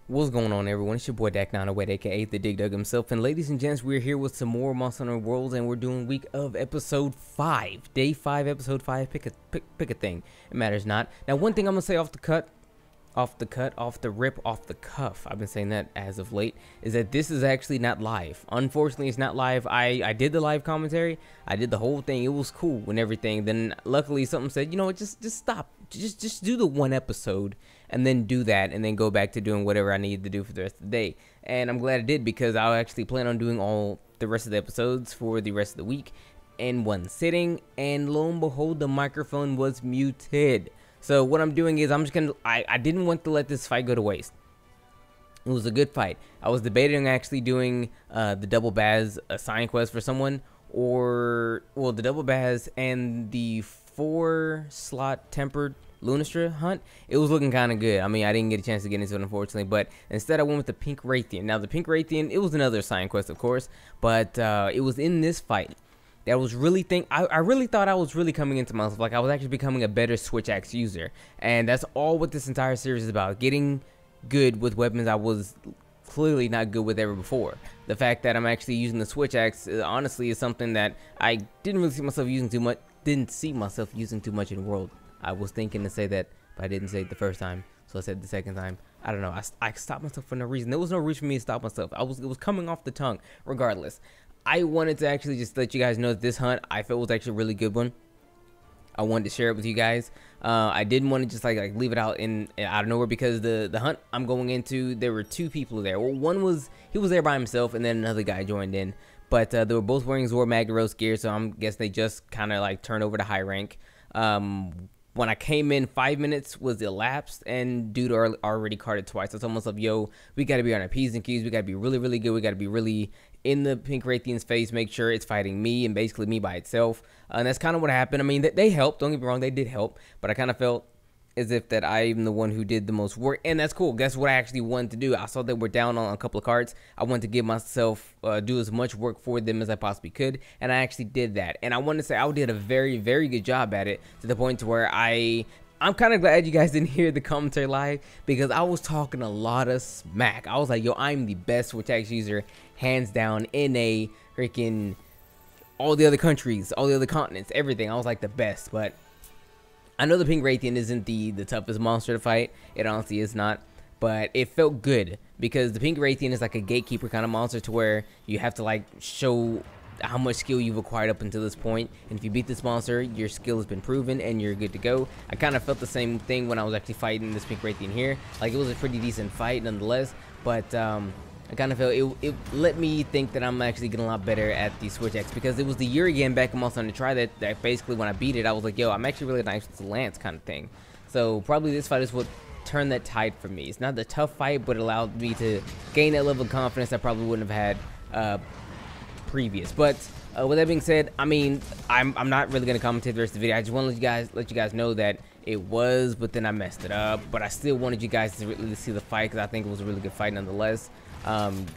What's going on, everyone? It's your boy Dak908, aka the Dig Dug himself, and ladies and gents, we're here with some more Monster Hunter Worlds, and we're doing week of episode 5, day 5, episode 5. Pick a thing. It matters not. Now, one thing I'm gonna say off the rip, off the cuff. I've been saying that as of late. Is that this is actually not live. Unfortunately, it's not live. I did the live commentary. I did the whole thing. It was cool and everything. Then luckily something said, you know what? Just stop. Just do the one episode and then do that and then go back to doing whatever I needed to do for the rest of the day. And I'm glad I did, because I'll actually plan on doing all the rest of the episodes for the rest of the week in one sitting. And lo and behold, the microphone was muted. So what I'm doing is I'm just gonna, I didn't want to let this fight go to waste. It was a good fight. I was debating actually doing the double Baz assign quest for someone, or, well, the double Baz and the 4-slot tempered Lunastra hunt. It was looking kind of good. I mean, I didn't get a chance to get into it, unfortunately, but instead I went with the Pink Raytheon. Now, the Pink Raytheon, it was another assign quest, of course, but it was in this fight that I was really I really thought I was really coming into myself, like I was actually becoming a better switch axe user. And that's all what this entire series is about, getting good with weapons I was clearly not good with ever before. The fact that I'm actually using the switch axe, honestly, is something that I didn't really see myself using too much, in World. I was thinking to say that, but I didn't say it the first time, so I said it the second time. I don't know, I stopped myself for no reason. There was no reason for me to stop myself. It was coming off the tongue. Regardless, I wanted to actually just let you guys know that this hunt I felt was actually a really good one. I wanted to share it with you guys. I didn't want to just like leave it out out of nowhere, because the hunt I'm going into, there were two people there. Well, one was, he was there by himself, and then another guy joined in. But they were both wearing Zor Magdaros gear, so I'm guessing they just kind of like turned over to high rank. When I came in, 5 minutes was elapsed, and dude already carded twice. So it's almost like, yo, we got to be on our P's and Q's. We got to be really, really good. We got to be really in the Pink Raytheon's face, make sure it's fighting me, and basically me by itself. And that's kind of what happened. I mean, they helped. Don't get me wrong, they did help. But I kind of felt as if that I'm the one who did the most work, and that's cool. Guess what I actually wanted to do? I saw that we're down on a couple of cards. I wanted to give myself, do as much work for them as I possibly could, and I actually did that. And I want to say I did a very, very good job at it, to the point to where I'm kind of glad you guys didn't hear the commentary live, because I was talking a lot of smack. I was like, yo, I'm the best switch axe user, hands down, in a freaking all the other countries, all the other continents, everything. I was like the best. But I know the Pink Raytheon isn't the toughest monster to fight. It honestly is not. But it felt good, because the Pink Raytheon is like a gatekeeper kind of monster, to where you have to like show how much skill you've acquired up until this point, and if you beat this monster, your skill has been proven and you're good to go. I kind of felt the same thing when I was actually fighting this Pink Raytheon here. Like, it was a pretty decent fight nonetheless, but I kind of felt it let me think that I'm actually getting a lot better at the switch axe, because it was the year again back in Monster Hunter Try that basically when I beat it, I was like, yo, I'm actually really nice with the lance kind of thing. So probably this fight is what turned that tide for me. It's not the tough fight, but it allowed me to gain that level of confidence I probably wouldn't have had previous. But with that being said, I mean, I'm not really gonna commentate the rest of the video. I just want to let you guys know that it was, but then I messed it up. But I still wanted you guys to really see the fight, because I think it was a really good fight nonetheless.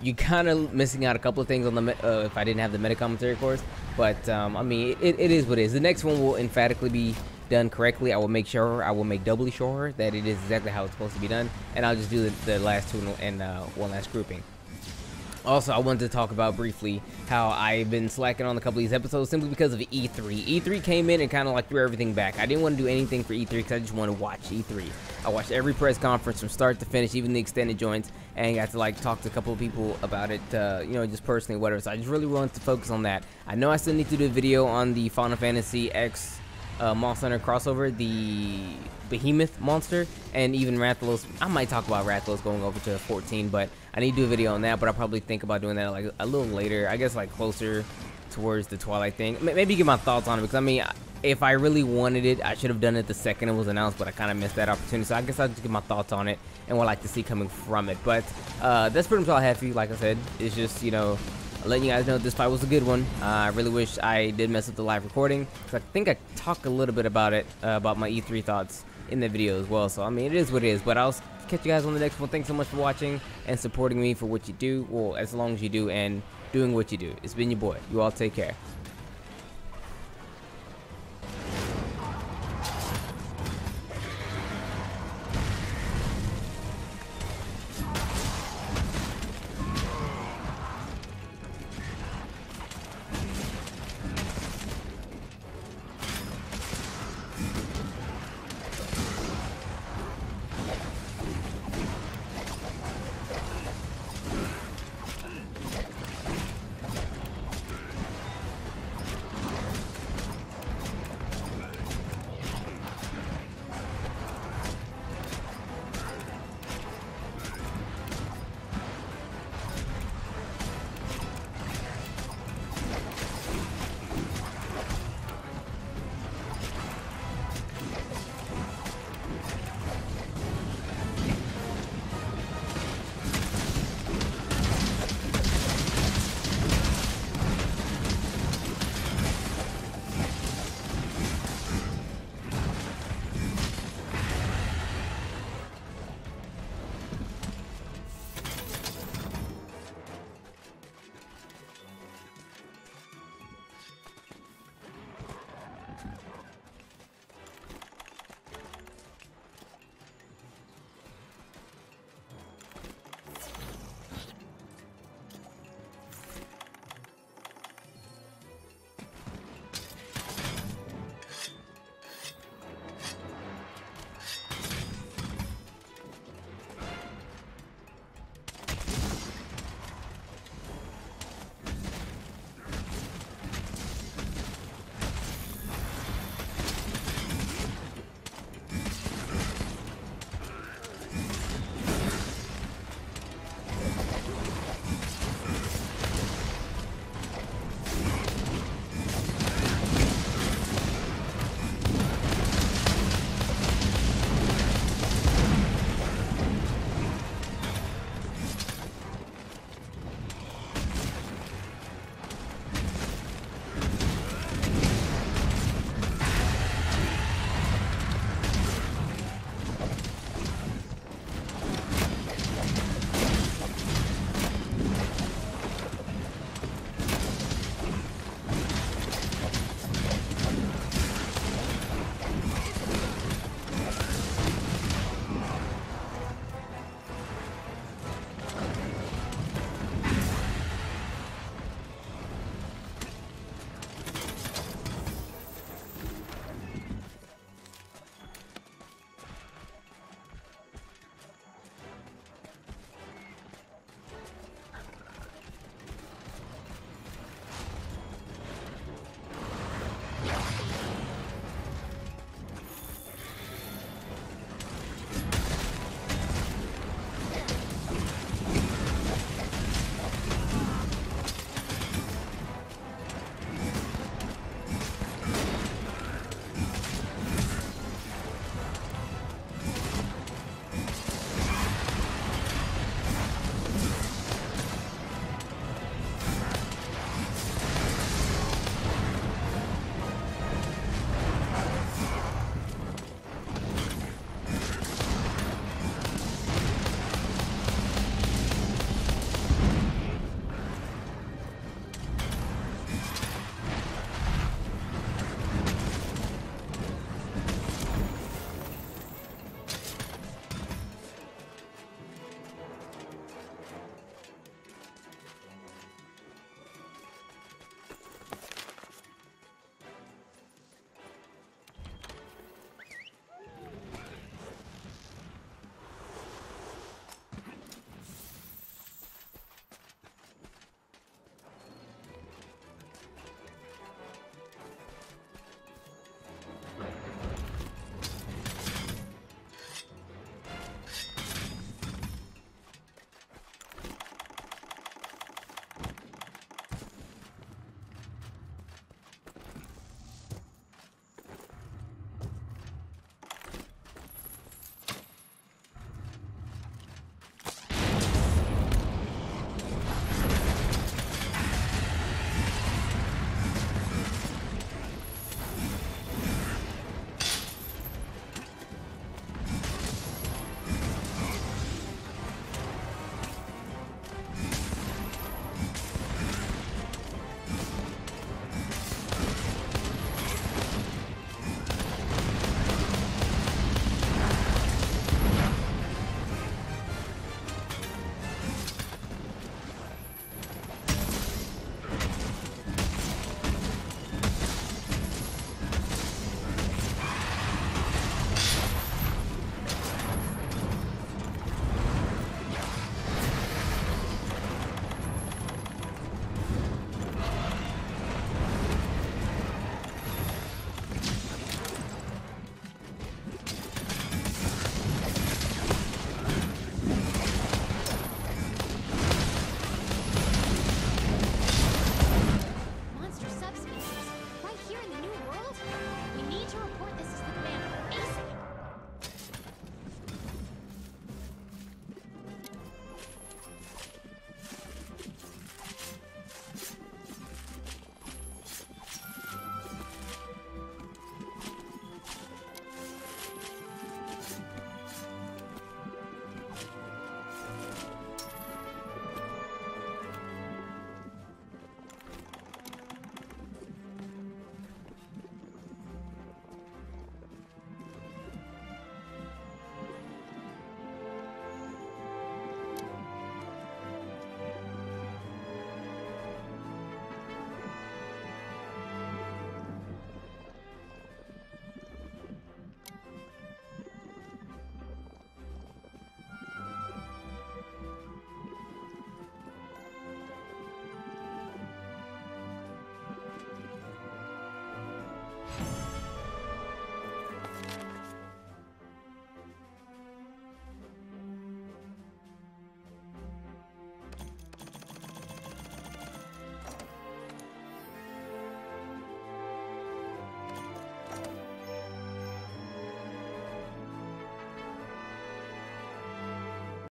You kind of missing out a couple of things on the if I didn't have the meta commentary, of course. But I mean, it is what it is. The next one will emphatically be done correctly. I will make doubly sure that it is exactly how it's supposed to be done, and I'll just do the last two and one last grouping. Also, I wanted to talk about briefly how I've been slacking on a couple of these episodes simply because of E3. E3 came in and kind of like threw everything back. I didn't want to do anything for E3 because I just want to watch E3. I watched every press conference from start to finish, even the extended joints, and got to like talk to a couple of people about it, you know, just personally, whatever. So I just really wanted to focus on that. I know I still need to do a video on the Final Fantasy X Monster Hunter crossover, the Behemoth monster, and even Rathalos. I might talk about Rathalos going over to 14, but I need to do a video on that. But I'll probably think about doing that like a little later, I guess, like closer towards the Twilight thing. Maybe get my thoughts on it, because I mean, if I really wanted it, I should have done it the second it was announced, but I kind of missed that opportunity. So I guess I'll just get my thoughts on it and what I like to see coming from it. But that's pretty much all I have for you. Like I said, it's just, you know, letting you guys know this fight was a good one. I really wish I did mess up the live recording, because I think I talked a little bit about it, about my E3 thoughts in the video as well. So I mean, it is what it is. But I'll catch you guys on the next one. Thanks so much for watching and supporting me for what you do, well, as long as you do, and doing what you do. It's been your boy. You all take care.